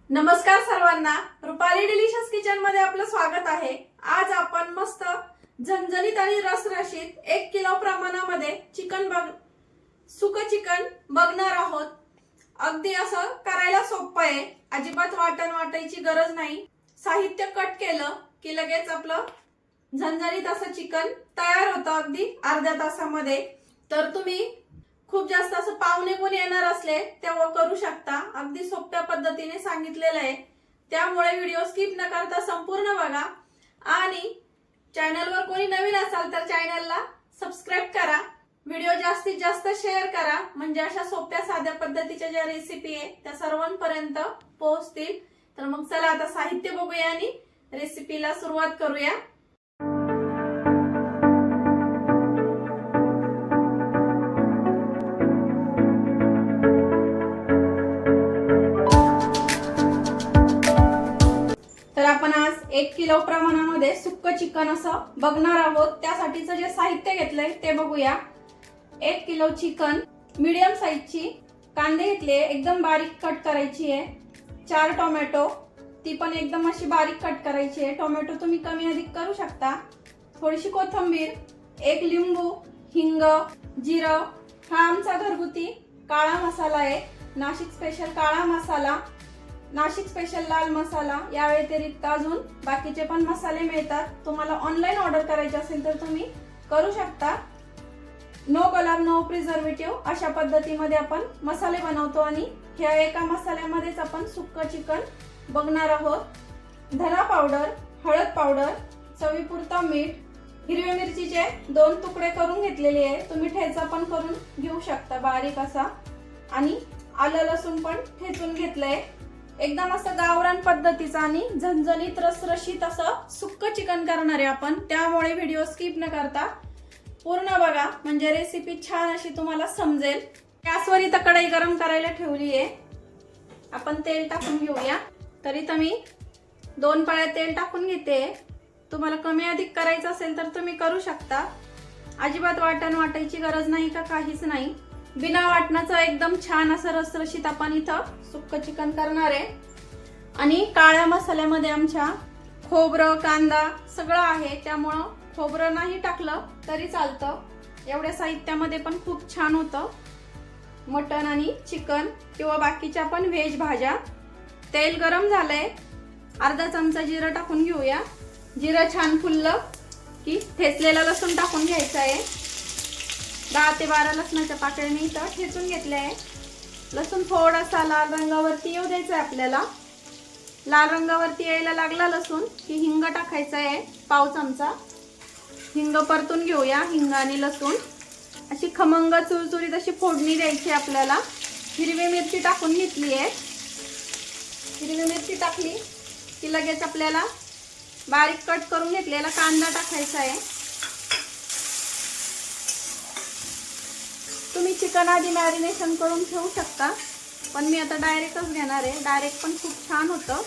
नमस्कार सर्वांना, Rupali delicious kitchen मध्ये आपलं स्वागत आहे। आज आपण मस्त झणझणीत आणि रसरशीत 1 किलो प्रमाणामध्ये सुकं चिकन बघणार आहोत। अगदी असं करायला सोपं आहे, अजिबात वाटण वाटायची गरज नाही। साहित्य कट केलं की लगेच आपलं झणझणीत असं चिकन तयार होतं अगदी अर्ध्या तासामध्ये। तर तुम्ही खूप जास्त असं पाहुणे कोणी येणार असले तेव्हा करू शकता, अगदी सोप्या पद्धतीने सांगितलेलं आहे। त्यामुळे व्हिडिओ स्किप न करता संपूर्ण बघा आणि चॅनलवर कोणी नवीन असाल तर चॅनलला सबस्क्राइब करा। व्हिडिओ जास्तीत जास्त शेअर करा, म्हणजे अशा सोप्या साध्या पद्धतीच्या ज्या रेसिपी आहे त्या सर्वांपर्यंत पोहोचतील। तर मग चला आता साहित्य बघूया आणि रेसिपीला सुरुवात करूया। तर आपण आज 1 किलो प्रमाणामध्ये सुक्क चिकन असं बघणार आहोत। त्यासाठीचं जे साहित्य घेतलंय ते बघूया। 1 किलो चिकन, मीडियम साईजची कांदे घेतले, एकदम बारीक कट करायची आहे। 4 टोमॅटो, ती पण एकदम अशी बारीक कट करायची आहे। टोमॅटो तुम्ही कमी अधिक करू शकता। थोडीशी कोथिंबीर, 1 लिंबू, हिंग, जिरं, हा आमचा घरगुती काळा मसाला आहे। नाशिक स्पेशल काळा मसाला, नाशिक स्पेशल लाल मसाला, या व्यतिरिक्त अजून बाकीचे पण मसाले मिळतात। तुम्हाला ऑनलाईन ऑर्डर करायचे असेल तर तुम्ही करू शकता। नो कलर नो प्रिझर्वेटिव्ह अशा पद्धतीमध्ये आपण मसाले बनवतो आणि ह्या एका मसाल्यामध्येच आपण सुक्क चिकन बघणार आहोत। धना पावडर, हळद पावडर, चवीपुरता मीठ, हिरव्या मिरचीचे 2 तुकडे करून घेतलेले आहे। तुम्ही ठेचा पण करून घेऊ शकता बारीक असा, आणि आलं लसूण पण ठेचून घेतलंय। एकदम असं गावरान पद्धतीचं आणि झणझणीत रसरशीत असं सुक्क चिकन करणार आहे आपण। त्यामुळे व्हिडिओ स्किप न करता पूर्ण बघा, म्हणजे रेसिपी छान अशी तुम्हाला समजेल। गॅसवर इथं कढई गरम करायला ठेवली आहे। आपण तेल टाकून घेऊया। तरी मी 2 पळ्या तेल टाकून घेते। तुम्हाला कमी अधिक करायचं असेल तर तुम्ही करू शकता। अजिबात वाटण वाटायची गरज नाही का काहीच नाही। बिना वाटणाचं एकदम छान असं रसरशीत आपण इथं सुक्क चिकन करणार आहे। आणि काळ्या मसाल्यामध्ये आमच्या खोबरं, कांदा सगळं आहे, त्यामुळं खोबरं नाही टाकलं तरी चालतं। एवढ्या साहित्यामध्ये पण खूप छान होतं मटण आणि चिकन किंवा बाकीच्या पण व्हेज भाज्या। तेल गरम झालंय, अर्धा चमचा जिरं टाकून घेऊया। जिरं छान फुललं की ठेचलेला लसूण टाकून घ्यायचा आहे। 10 ते 12 लसणाच्या पाकळ्या इथं ठेचून घेतल्या आहे। लसूण थोडासा लाल रंगावरती येऊ द्यायचा आहे आपल्याला। लाल रंगावरती यायला लागला लसूण की हिंग टाकायचा आहे, पाव चमचा हिंग परतून घेऊया। हिंग आणि लसूण अशी खमंग चुरचुरीत अशी फोडणी द्यायची आपल्याला। हिरवी मिरची टाकून घेतली आहे। हिरवी मिरची टाकली की लगेच आपल्याला बारीक कट करून घेतलेला कांदा टाकायचा आहे। तुम्ही चिकन आधी मॅरिनेशन करून ठेवू शकता, पण मी आता डायरेक्टच घेणार आहे। डायरेक्ट पण खूप छान होतं।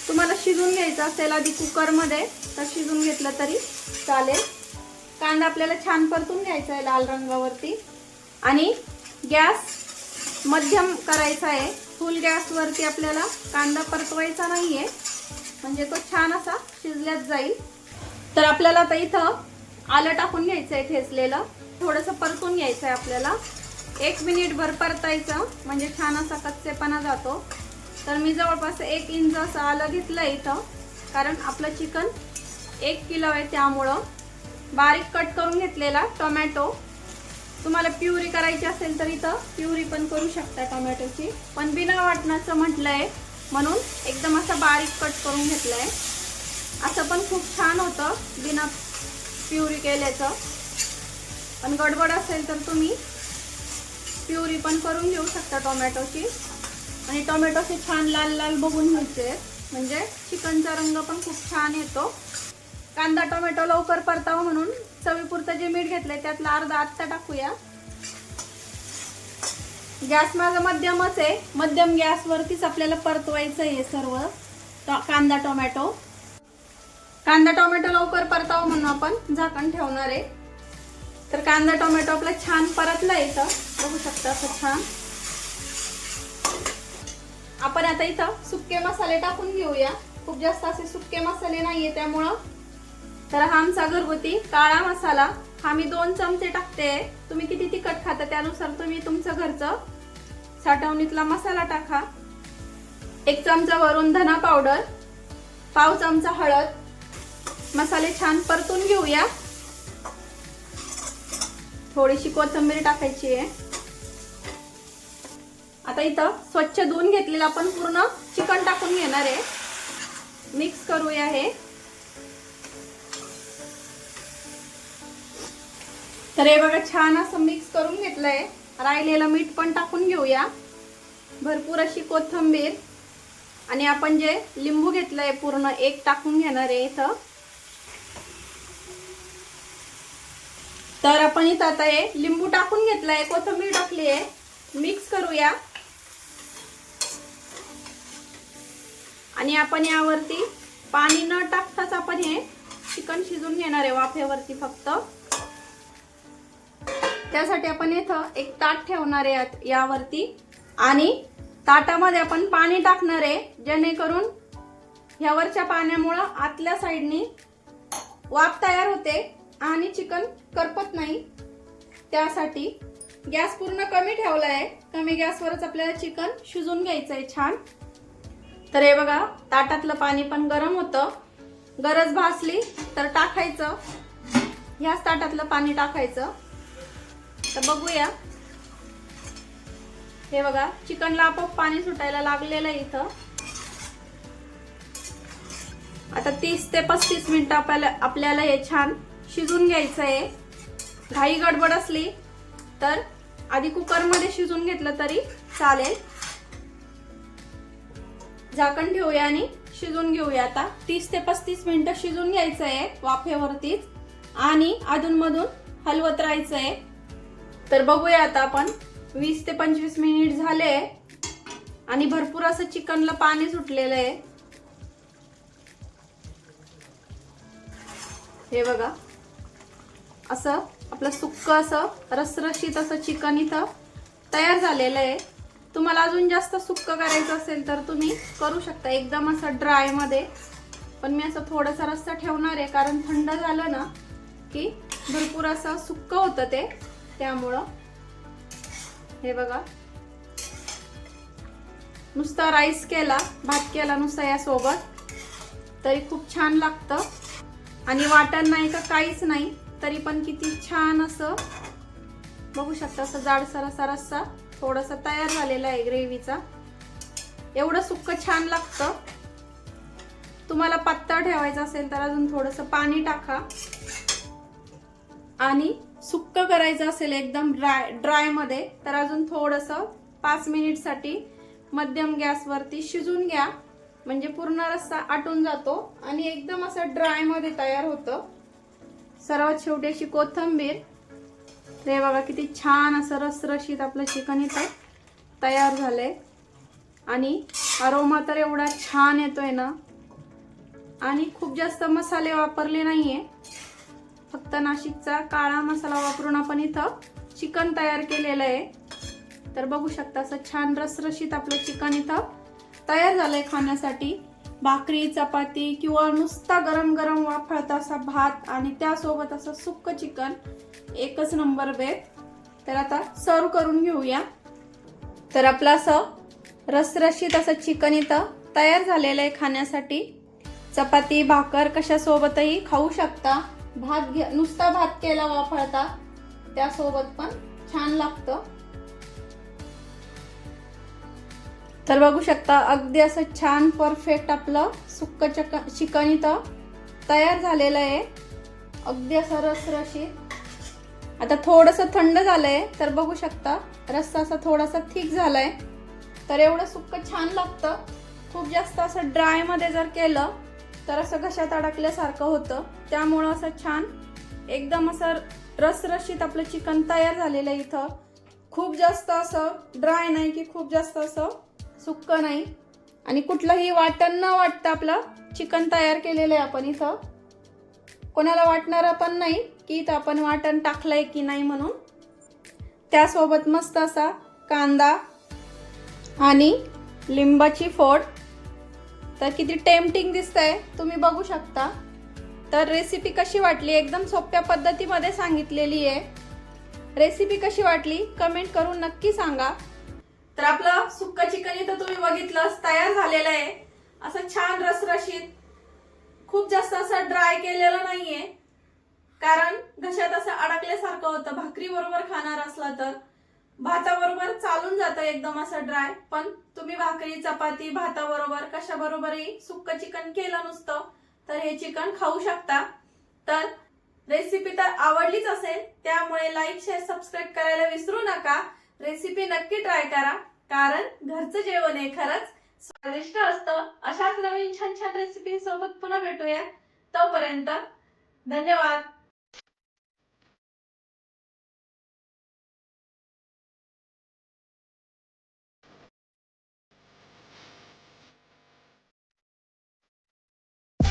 तुम्हाला शिजून घ्यायचं असेल आधी कुकरमध्ये तर शिजून घेतलं तरी चालेल। कांदा आपल्याला छान परतून घ्यायचा आहे लाल रंगावरती, आणि गॅस मध्यम करायचा आहे। फुल गॅसवरती आपल्याला कांदा परतवायचा नाहीये, म्हणजे तो छान असा शिजल्यात जाईल। तर आपल्याला आता इथं आलं टाकून घ्यायचं आहे ठेचलेलं, थोडंसं परतून घ्यायचं आहे आपल्याला। 1 मिनिट भर परतायचं, म्हणजे छान असा कच्चेपणा जातो। तर मी जवळपास 1 इंच असं आलं घेतलं इथं, कारण आपलं चिकन 1 किलो आहे त्यामुळं। बारीक कट करून घेतलेला टोमॅटो, तुम्हाला प्युरी करायची असेल तर इथं प्युरी पण करू शकता टोमॅटोची, पण बिना वाटणाचं म्हटलंय म्हणून एकदम असं बारीक कट करून घेतलंय। असं पण खूप छान होतं बिना प्युरी केल्याचं, पण गडबड असेल तर तुम्ही प्युरी पण करून घेऊ शकता टोमॅटोची। आणि टोमॅटोचे छान लाल लाल बघून घ्यायचे, म्हणजे चिकनचा रंग पण खूप छान येतो। कांदा टोमॅटो लवकर परतावा म्हणून चवीपुरतं जे मीठ घेतलंय त्यातला अर्धा आत्ता टाकूया। गॅस माझा मध्यमच आहे, मध्यम गॅसवरतीच आपल्याला परतवायचं आहे सर्व कांदा टोमॅटो। कांदा टोमॅटो लवकर परतावा म्हणून आपण झाकण ठेवणार आहे। तर कांदा टोमॅटो आपला छान परतला इथं बघू शकता, असं छान। आपण आता इथं सुके मसाले टाकून घेऊया. खूप जास्त असे सुके मसाले नाहीये त्यामुळं. तर हा आमचा घरगुती काळा मसाला, हा मी 2 चमचे टाकते. तुम्ही किती तिखट खाता त्यानुसार तुम्ही तुमचं घरचं साठवणीतला मसाला टाका. 1 चमचा वरून धना पावडर, पाव चमचा हळद. मसाले छान परतून घेऊया. थोडीशी कोथिंबीर टाकायची आहे. आता इथं स्वच्छ धुवून घेतलेलं आपण पूर्ण चिकन टाकून घेणार आहे. मिक्स करूया हे. तर हे बघा छान असं मिक्स करून घेतलंय. राहिलेलं मीठ पण टाकून घेऊया. भरपूर अशी कोथिंबीर आणि आपण जे लिंबू घेतलंय पूर्ण 1 टाकून घेणार आहे इथं. तर आपण इथं आता हे लिंबू टाकून घेतलंय, कोथिंबीर टाकली आहे. मिक्स करूया आणि आपण यावरती पाणी न टाकताच आपण हे चिकन शिजून घेणार आहे वाफेवरती फक्त. त्यासाठी आपण इथं एक ताट ठेवणार आहे यावरती आणि ताटामध्ये आपण पाणी टाकणार आहे, जेणेकरून ह्यावरच्या पाण्यामुळं आतल्या साईडनी वाफ तयार होते आणि चिकन करपत नाही. त्यासाठी गॅस पूर्ण कमी ठेवला आहे. कमी गॅसवरच आपल्याला चिकन शिजून घ्यायचं आहे छान. तर हे बघा ताटातलं पाणी पण गरम होतं. गरज भासली तर टाकायचं, ह्याच ताटातलं पाणी टाकायचं. तर बघूया, हे बघा चिकनला आपोआप पाणी सुटायला लागलेलं आहे इथं. आता 30 ते 35 मिनिटं आपल्याला हे छान शिजून घ्यायचं आहे. घाई गडबड असली तर आधी कुकरमध्ये शिजून घेतलं तरी चालेल. झाकण ठेवूया आणि शिजून घेऊया. आता 30 ते 35 मिनिटं शिजून घ्यायचं आहे वाफेवरतीच आणि अधूनमधून हलवत राहायचं आहे. तर बघूया आता आपण 20 ते 25 मिनिट झाले आणि भरपूर असं चिकनला पाणी सुटलेलं आहे. हे बघा असं आपलं सुक्क असं रसरशीत असं चिकन इथं तयार झालेलं आहे. तुम्हाला अजून जास्त सुक्क करायचं असेल तर तुम्ही करू शकता एकदम असं ड्राय मध्ये. पण मी असं थोडंसं रस्सा ठेवणार आहे, कारण थंड झालं ना की भरपूर असं सुक्क होतं ते, त्यामुळं. हे बघा नुसता राईस केला, भात केला नुसता यासोबत तरी खूप छान लागतं. आणि वाटण नाही का काहीच नाही तरी पण किती छान असं बघू शकता. असं जाडसर असा रस्सा थोडासा तयार झालेला आहे ग्रेव्हीचा. एवढं सुक्क छान लागतं. तुम्हाला पातळ ठेवायचं असेल तर अजून थोडंसं पाणी टाका. आणि सुक्क करायचं असेल एकदम ड्राय मध्ये तर अजून थोडंसं 5 मिनिटसाठी मध्यम गॅसवरती शिजून घ्या. म्हणजे पूर्ण रस्सा आटून जातो आणि एकदम असं ड्राय मध्ये तयार होतं. सर्वात शेवटी अशी कोथिंबीर. हे बघा किती छान असं रसरशीत आपलं चिकन इथं तयार झालंय. आणि अरोमा तर एवढा छान येतोय ना. आणि खूप जास्त मसाले वापरले नाहीये, फक्त नाशिकचा काळा मसाला वापरून आपण इथं चिकन तयार केलेलं आहे. तर बघू शकता असं छान रसरशीत आपलं चिकन इथं तयार झालंय खाण्यासाठी. भाकरी, चपाती किंवा नुसता गरम गरम वाफळता असा भात आणि त्यासोबत असं सुक्क चिकन, एकच नंबर बेत. तर आता सर्व करून घेऊया. तर आपलं असं रसरशीत असं चिकन इथं तयार झालेलं आहे खाण्यासाठी. चपाती, भाकर कशासोबतही खाऊ शकता. नुसता भात केला वाफळता त्यासोबत पण छान लागतं. तर बघू शकता अगदी असं छान परफेक्ट आपलं सुक्क चिकन इथं तयार झालेलं आहे. अगदी असं रसरशीत. आता थोडंसं थंड झालंय तर बघू शकता रस्सा असा थोडासा थिक झालाय. तर एवढं सुक्क छान लागतं. खूप जास्त असं ड्राय मध्ये जर केलं तर असं घशात अडकल्यासारखं होतं. त्यामुळं असं छान एकदम असं रसरशीत आपलं चिकन तयार झालेलं आहे इथं. खूप जास्त असं ड्राय नाही की खूप जास्त असं सुक्क नाही. आणि कुठलंही वाटण न वाटतं आपलं चिकन तयार केलेलं आहे आपण इथं. कोणाला वाटणार पण नाही की इथं आपण वाटण टाकलंय की नाही म्हणून. त्यासोबत मस्त असा कांदा आणि लिंबाची फोड. तर किती टेम्पटिंग दिसतंय तुम्ही बघू शकता. तर रेसिपी कशी वाटली, एकदम सोप्या पद्धतीमध्ये सांगितलेली आहे. रेसिपी कशी वाटली कमेंट करून नक्की सांगा. तर आपलं सुक्का चिकन इथं तुम्ही बघितलंच तयार झालेलं आहे. असं छान रसरशीत, खूप जास्त असं ड्राय केलेलं नाहीये, कारण घशात असं अडकल्यासारखं होतं. भाकरी बरोबर खाणार असला तर भाताबरोबर चालून जातं एकदम असं ड्राय. पण तुम्ही भाकरी चपाती भाताबरोबर कशाबरोबरही सुक्क चिकन केलं नुसतं तर हे चिकन खाऊ शकता. तर रेसिपी तर आवडलीच असेल, त्यामुळे लाईक शेअर सबस्क्राईब करायला विसरू नका. रेसिपी नक्की ट्राय करा, कारण घरचं जेवण आहे खरंच स्वादिष्ट असतं. अशाच नवीन छान छान रेसिपी सोबत पुन्हा भेटूया. तोपर्यंत धन्यवाद.